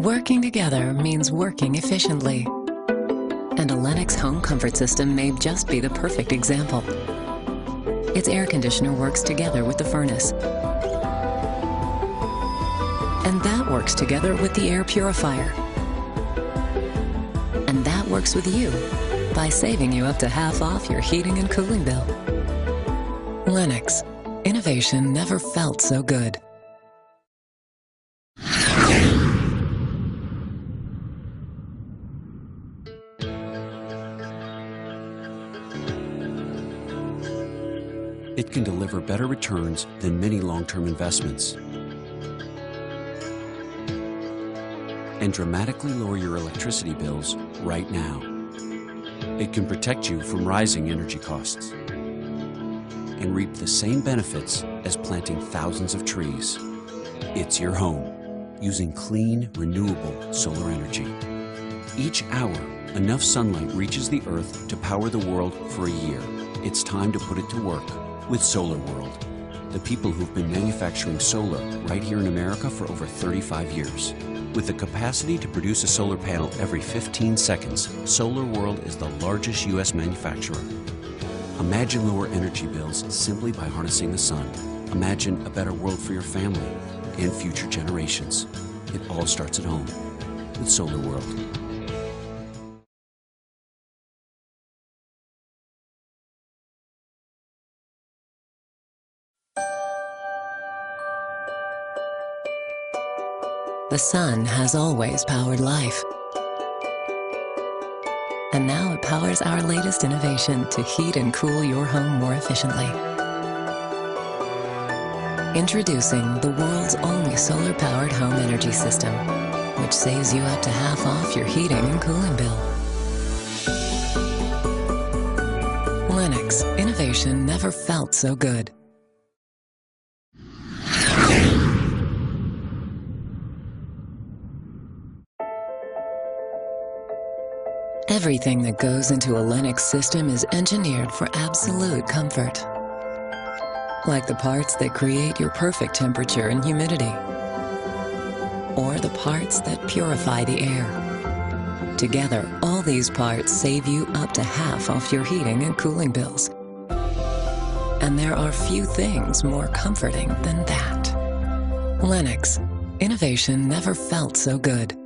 Working together means working efficiently. And a Lennox Home Comfort System may just be the perfect example. Its air conditioner works together with the furnace. And that works together with the air purifier. And that works with you by saving you up to half off your heating and cooling bill. Lennox. Innovation never felt so good. It can deliver better returns than many long-term investments and dramatically lower your electricity bills right now. It can protect you from rising energy costs and reap the same benefits as planting thousands of trees. It's your home, using clean, renewable solar energy. Each hour, enough sunlight reaches the Earth to power the world for a year. It's time to put it to work with Solar World, the people who've been manufacturing solar right here in America for over 35 years. With the capacity to produce a solar panel every 15 seconds, Solar World is the largest U.S. manufacturer. Imagine lower energy bills simply by harnessing the sun. Imagine a better world for your family and future generations. It all starts at home with Solar World. The sun has always powered life. And now it powers our latest innovation to heat and cool your home more efficiently. Introducing the world's only solar-powered home energy system, which saves you up to half off your heating and cooling bill. Lennox. Innovation never felt so good. Everything that goes into a Lennox system is engineered for absolute comfort. Like the parts that create your perfect temperature and humidity, or the parts that purify the air. Together, all these parts save you up to half off your heating and cooling bills. And there are few things more comforting than that. Lennox. Innovation never felt so good.